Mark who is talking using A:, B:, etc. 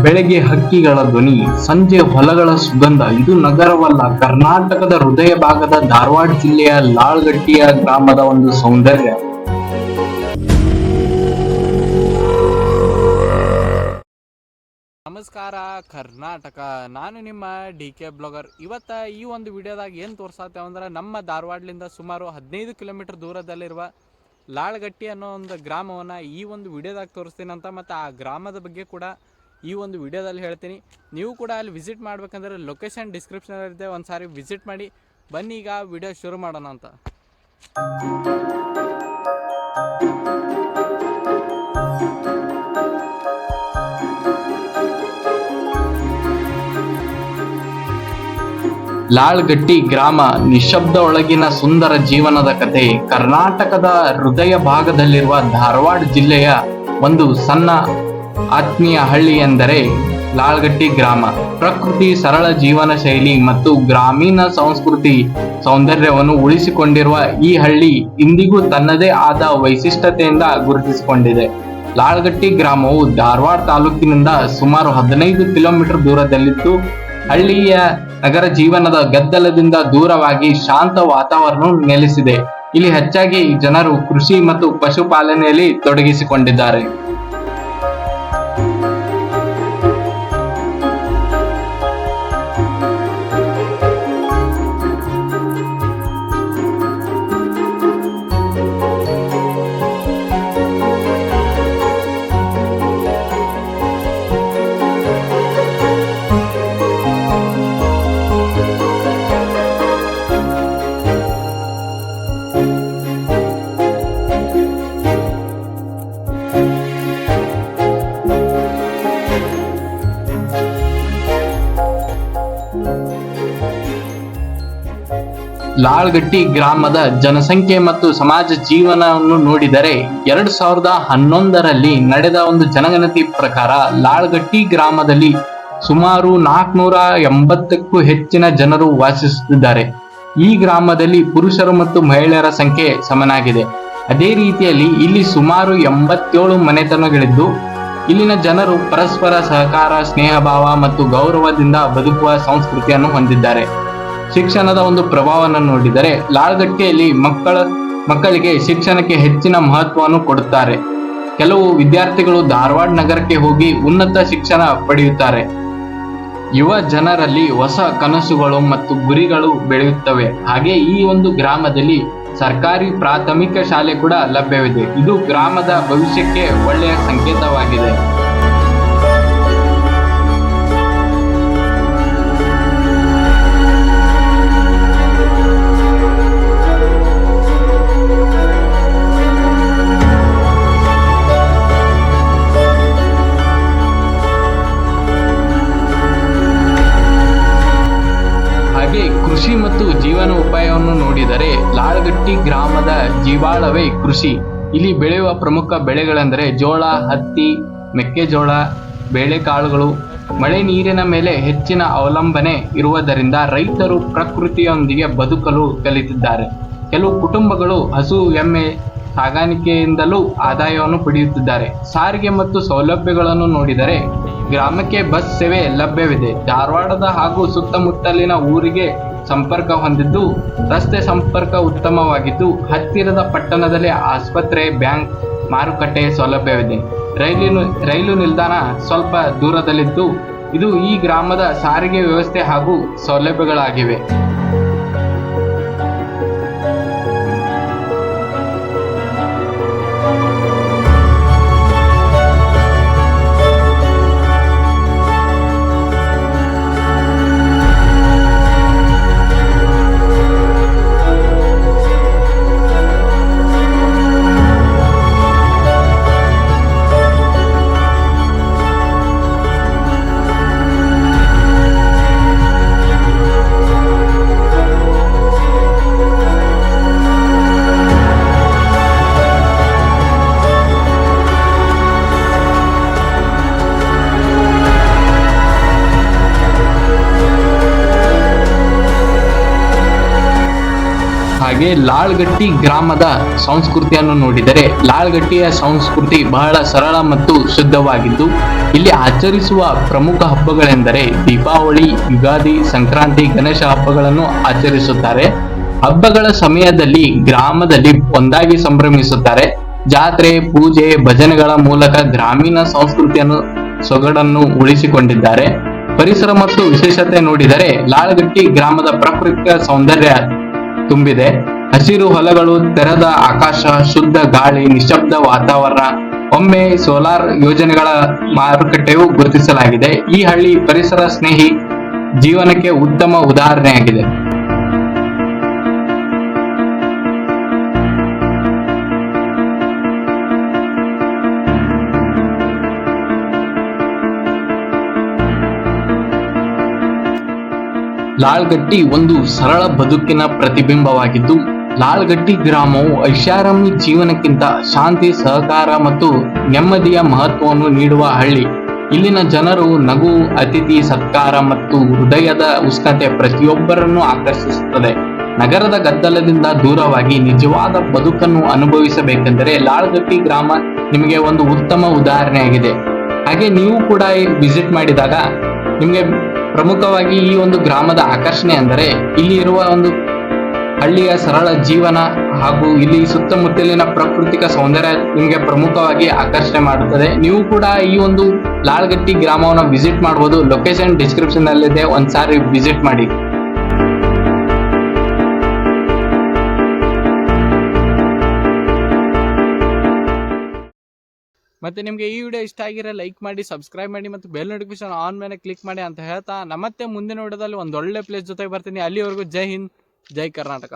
A: ಬೆಳಗ್ಗೆ ಹಕ್ಕಿಗಳ ಧ್ವನಿ, ಸಂಜೆ ಹೊಲಗಳ ಸುಗಂಧ. ಇದು ನಗರವಲ್ಲ, ಕರ್ನಾಟಕದ ಹೃದಯ ಭಾಗದ ಧಾರವಾಡ ಜಿಲ್ಲೆಯ ಲಾಳಗಟ್ಟಿಯ ಗ್ರಾಮದ ಒಂದು ಸೌಂದರ್ಯ.
B: ನಮಸ್ಕಾರ ಕರ್ನಾಟಕ, ನಾನು ನಿಮ್ಮ DK ಬ್ಲಾಗರ್. ಇವತ್ತ ಈ ಒಂದು ವಿಡಿಯೋದಾಗ ಏನು ತೋರ್ಸಾತೇವೆ ಅಂದ್ರೆ, ನಮ್ಮ ಧಾರವಾಡಲಿಂದ ಸುಮಾರು 15 ಕಿಲೋಮೀಟರ್ ದೂರದಲ್ಲಿರುವ ಲಾಳಗಟ್ಟಿ ಅನ್ನೋ ಒಂದು ಗ್ರಾಮವನ್ನು ಈ ಒಂದು ವಿಡಿಯೋದಾಗ ತೋರಿಸ್ತೀನಂತ, ಮತ್ತು ಆ ಗ್ರಾಮದ ಬಗ್ಗೆ ಕೂಡ ಈ ಒಂದು ವಿಡಿಯೋದಲ್ಲಿ ಹೇಳ್ತೀನಿ. ನೀವು ಕೂಡ ಅಲ್ಲಿ ವಿಸಿಟ್ ಮಾಡ್ಬೇಕಂದ್ರೆ ಲೊಕೇಶನ್ ಡಿಸ್ಕ್ರಿಪ್ಷನಲ್ಲಿರುತ್ತೆ, ಒಂದು ಸಾರಿ ವಿಸಿಟ್ ಮಾಡಿ. ಬನ್ನಿ ಈಗ ವಿಡಿಯೋ ಶುರು ಮಾಡೋಣ ಅಂತ.
A: ಲಾಳಗಟ್ಟಿ ಗ್ರಾಮ ನಿಶಬ್ದ ಒಳಗಿನ ಸುಂದರ ಜೀವನದ ಕಥೆ. ಕರ್ನಾಟಕದ ಹೃದಯ ಭಾಗದಲ್ಲಿರುವ ಧಾರವಾಡ ಜಿಲ್ಲೆಯ ಒಂದು ಸಣ್ಣ ಆತ್ಮೀಯ ಹಳ್ಳಿ ಎಂದರೆ ಲಾಳಗಟ್ಟಿ ಗ್ರಾಮ. ಪ್ರಕೃತಿ, ಸರಳ ಜೀವನ ಶೈಲಿ ಮತ್ತು ಗ್ರಾಮೀಣ ಸಂಸ್ಕೃತಿ ಸೌಂದರ್ಯವನ್ನು ಉಳಿಸಿಕೊಂಡಿರುವ ಈ ಹಳ್ಳಿ ಇಂದಿಗೂ ತನ್ನದೇ ಆದ ವೈಶಿಷ್ಟ್ಯತೆಯಿಂದ ಗುರುತಿಸಿಕೊಂಡಿದೆ. ಲಾಳಗಟ್ಟಿ ಗ್ರಾಮವು ಧಾರವಾಡ ತಾಲೂಕಿನಿಂದ ಸುಮಾರು 15 ಕಿಲೋಮೀಟರ್ ದೂರದಲ್ಲಿದ್ದು, ಹಳ್ಳಿಯ ನಗರ ಜೀವನದ ಗದ್ದಲದಿಂದ ದೂರವಾಗಿ ಶಾಂತ ವಾತಾವರಣ ನೆಲೆಸಿದೆ. ಇಲ್ಲಿ ಹೆಚ್ಚಾಗಿ ಜನರು ಕೃಷಿ ಮತ್ತು ಪಶುಪಾಲನೆಯಲ್ಲಿ ತೊಡಗಿಸಿಕೊಂಡಿದ್ದಾರೆ. ಲಾಳಗಟ್ಟಿ ಗ್ರಾಮದ ಜನಸಂಖ್ಯೆ ಮತ್ತು ಸಮಾಜ ಜೀವನವನ್ನು ನೋಡಿದರೆ 2011ರಲ್ಲಿ ನಡೆದ ಒಂದು ಜನಗಣತಿ ಪ್ರಕಾರ ಲಾಳಗಟ್ಟಿ ಗ್ರಾಮದಲ್ಲಿ ಸುಮಾರು 480ಕ್ಕೂ ಹೆಚ್ಚಿನ ಜನರು ವಾಸಿಸುತ್ತಿದ್ದಾರೆ. ಈ ಗ್ರಾಮದಲ್ಲಿ ಪುರುಷರು ಮತ್ತು ಮಹಿಳೆಯರ ಸಂಖ್ಯೆ ಸಮನಾಗಿದೆ. ಅದೇ ರೀತಿಯಲ್ಲಿ ಇಲ್ಲಿ ಸುಮಾರು 87 ಮನೆತನಗಳಿದ್ದು, ಇಲ್ಲಿನ ಜನರು ಪರಸ್ಪರ ಸಹಕಾರ, ಸ್ನೇಹಭಾವ ಮತ್ತು ಗೌರವದಿಂದ ಬದುಕುವ ಸಂಸ್ಕೃತಿಯನ್ನು ಹೊಂದಿದ್ದಾರೆ. ಶಿಕ್ಷಣದ ಒಂದು ಪ್ರಭಾವವನ್ನು ನೋಡಿದರೆ ಲಾಳಗಟ್ಟಿಯಲ್ಲಿ ಮಕ್ಕಳಿಗೆ ಶಿಕ್ಷಣಕ್ಕೆ ಹೆಚ್ಚಿನ ಮಹತ್ವವನ್ನು ಕೊಡುತ್ತಾರೆ. ಕೆಲವು ವಿದ್ಯಾರ್ಥಿಗಳು ಧಾರವಾಡ ನಗರಕ್ಕೆ ಹೋಗಿ ಉನ್ನತ ಶಿಕ್ಷಣ ಪಡೆಯುತ್ತಾರೆ. ಯುವ ಜನರಲ್ಲಿ ಹೊಸ ಕನಸುಗಳು ಮತ್ತು ಗುರಿಗಳು ಬೆಳೆಯುತ್ತವೆ. ಹಾಗೆ ಈ ಒಂದು ಗ್ರಾಮದಲ್ಲಿ ಸರ್ಕಾರಿ ಪ್ರಾಥಮಿಕ ಶಾಲೆ ಕೂಡ ಲಭ್ಯವಿದೆ. ಇದು ಗ್ರಾಮದ ಭವಿಷ್ಯಕ್ಕೆ ಒಳ್ಳೆಯ ಸಂಕೇತವಾಗಿದೆ. ಕೃಷಿ ಮತ್ತು ಜೀವನೋಪಾಯವನ್ನು ನೋಡಿದರೆ ಲಾಳಗಟ್ಟಿ ಗ್ರಾಮದ ಜೀವಾಳವೇ ಕೃಷಿ. ಇಲ್ಲಿ ಬೆಳೆಯುವ ಪ್ರಮುಖ ಬೆಳೆಗಳೆಂದರೆ ಜೋಳ, ಹತ್ತಿ, ಮೆಕ್ಕೆಜೋಳ, ಬೇಳೆಕಾಳುಗಳು. ಮಳೆ ನೀರಿನ ಮೇಲೆ ಹೆಚ್ಚಿನ ಅವಲಂಬನೆ ಇರುವುದರಿಂದ ರೈತರು ಪ್ರಕೃತಿಯೊಂದಿಗೆ ಬದುಕಲು ಕಲಿತಿದ್ದಾರೆ. ಕೆಲವು ಕುಟುಂಬಗಳು ಹಸು, ಎಮ್ಮೆ ಸಾಗಾಣಿಕೆಯಿಂದಲೂ ಆದಾಯವನ್ನು ಪಡೆಯುತ್ತಿದ್ದಾರೆ. ಸಾರಿಗೆ ಮತ್ತು ಸೌಲಭ್ಯಗಳನ್ನು ನೋಡಿದರೆ ಗ್ರಾಮಕ್ಕೆ ಬಸ್ ಸೇವೆ ಲಭ್ಯವಿದೆ. ಧಾರವಾಡದ ಹಾಗೂ ಸುತ್ತಮುತ್ತಲಿನ ಊರಿಗೆ ಸಂಪರ್ಕ ಹೊಂದಿದ್ದು, ರಸ್ತೆ ಸಂಪರ್ಕ ಉತ್ತಮವಾಗಿದ್ದು, ಹತ್ತಿರದ ಪಟ್ಟಣದಲ್ಲಿ ಆಸ್ಪತ್ರೆ, ಬ್ಯಾಂಕ್, ಮಾರುಕಟ್ಟೆ ಸೌಲಭ್ಯವಿದೆ. ರೈಲು ನಿಲ್ದಾಣ ಸ್ವಲ್ಪ ದೂರದಲ್ಲಿದ್ದು, ಇದು ಈ ಗ್ರಾಮದ ಸಾರಿಗೆ ವ್ಯವಸ್ಥೆ ಹಾಗೂ ಸೌಲಭ್ಯಗಳಾಗಿವೆ. ಹಾಗೆ ಲಾಳ್ಗಟ್ಟಿ ಗ್ರಾಮದ ಸಂಸ್ಕೃತಿಯನ್ನು ನೋಡಿದರೆ ಲಾಳ್ಗಟ್ಟಿಯ ಸಂಸ್ಕೃತಿ ಬಹಳ ಸರಳ ಮತ್ತು ಶುದ್ಧವಾಗಿದ್ದು ಇಲ್ಲಿ ಆಚರಿಸುವ ಪ್ರಮುಖ ಹಬ್ಬಗಳೆಂದರೆ ದೀಪಾವಳಿ, ಯುಗಾದಿ, ಸಂಕ್ರಾಂತಿ, ಗಣೇಶ ಹಬ್ಬಗಳನ್ನು ಆಚರಿಸುತ್ತಾರೆ. ಹಬ್ಬಗಳ ಸಮಯದಲ್ಲಿ ಗ್ರಾಮದಲ್ಲಿ ಒಂದಾಗಿ ಸಂಭ್ರಮಿಸುತ್ತಾರೆ. ಜಾತ್ರೆ, ಪೂಜೆ, ಭಜನೆಗಳ ಮೂಲಕ ಗ್ರಾಮೀಣ ಸಂಸ್ಕೃತಿಯನ್ನು ಸೊಗಡನ್ನು ಉಳಿಸಿಕೊಂಡಿದ್ದಾರೆ. ಪರಿಸರ ಮತ್ತು ವಿಶೇಷತೆ ನೋಡಿದರೆ ಲಾಳ್ಗಟ್ಟಿ ಗ್ರಾಮದ ಪ್ರಾಕೃತಿಕ ಸೌಂದರ್ಯ ತುಂಬಿದೆ. ಹಸಿರು ಹೊಲಗಳು, ತೆರೆದ ಆಕಾಶ, ಶುದ್ಧ ಗಾಳಿ, ನಿಶ್ಶಬ್ದ ವಾತಾವರಣ. ಒಮ್ಮೆ ಸೋಲಾರ್ ಯೋಜನೆಗಳ ಮಾರುಕಟ್ಟೆಯು ಗುರುತಿಸಲಾಗಿದೆ. ಈ ಹಳ್ಳಿ ಪರಿಸರ ಸ್ನೇಹಿ ಜೀವನಕ್ಕೆ ಉತ್ತಮ ಉದಾಹರಣೆಯಾಗಿದೆ. ಲಾಳ್ಗಟ್ಟಿ ಒಂದು ಸರಳ ಬದುಕಿನ ಪ್ರತಿಬಿಂಬವಾಗಿದ್ದು ಲಾಳ್ಗಟ್ಟಿ ಗ್ರಾಮವು ಐಷಾರಾಮಿ ಜೀವನಕ್ಕಿಂತ ಶಾಂತಿ, ಸಹಕಾರ ಮತ್ತು ನೆಮ್ಮದಿಯ ಮಹತ್ವವನ್ನು ನೀಡುವ ಹಳ್ಳಿ. ಇಲ್ಲಿನ ಜನರು ನಗು, ಅತಿಥಿ ಸತ್ಕಾರ ಮತ್ತು ಹೃದಯದ ಉಷ್ಣತೆ ಪ್ರತಿಯೊಬ್ಬರನ್ನು ಆಕರ್ಷಿಸುತ್ತದೆ. ನಗರದ ಗದ್ದಲದಿಂದ ದೂರವಾಗಿ ನಿಜವಾದ ಬದುಕನ್ನು ಅನುಭವಿಸಬೇಕೆಂದರೆ ಲಾಳ್ಗಟ್ಟಿ ಗ್ರಾಮ ನಿಮಗೆ ಒಂದು ಉತ್ತಮ ಉದಾಹರಣೆಯಾಗಿದೆ. ಹಾಗೆ ನೀವು ಕೂಡ ವಿಸಿಟ್ ಮಾಡಿದಾಗ ನಿಮಗೆ ಪ್ರಮುಖವಾಗಿ ಈ ಒಂದು ಗ್ರಾಮದ ಆಕರ್ಷಣೆ ಅಂದರೆ ಇಲ್ಲಿ ಇರುವ ಒಂದು ಹಳ್ಳಿಯ ಸರಳ ಜೀವನ ಹಾಗೂ ಇಲ್ಲಿ ಸುತ್ತಮುತ್ತಲಿನ ಪ್ರಾಕೃತಿಕ ಸೌಂದರ್ಯ ನಿಮಗೆ ಪ್ರಮುಖವಾಗಿ ಆಕರ್ಷಣೆ ಮಾಡುತ್ತದೆ. ನೀವು ಕೂಡ ಈ ಒಂದು ಲಾಳ್ಗಟ್ಟಿ ಗ್ರಾಮವನ್ನು ವಿಸಿಟ್ ಮಾಡಬಹುದು. ಲೊಕೇಶನ್ ಡಿಸ್ಕ್ರಿಪ್ಷನ್ ನಲ್ಲಿದೆ, ಒಂದ್ಸಾರಿ ವಿಸಿಟ್ ಮಾಡಿ.
B: ಮತ್ತೆ ನಿಮಗೆ ಈ ವಿಡಿಯೋ ಇಷ್ಟ ಆಗಿರೋ ಲೈಕ್ ಮಾಡಿ, ಸಬ್ಸ್ಕ್ರೈಬ್ ಮಾಡಿ ಮತ್ತು ಬೆಲ್ ನೋಟಿಫಿಕೇಶನ್ ಆನ್ ಮೇಲೆ ಕ್ಲಿಕ್ ಮಾಡಿ ಅಂತ ಹೇಳ್ತಾ, ನಮ್ಮತ್ತೆ ಮುಂದಿನ ವಿಡಿಯೋದಲ್ಲಿ ಒಂದು ಒಳ್ಳೆ ಪ್ಲೇಸ್ ಜೊತೆ ಬರ್ತೀನಿ. ಅಲ್ಲಿವರೆಗೂ ಜೈ ಹಿಂದ್, ಜೈ ಕರ್ನಾಟಕ.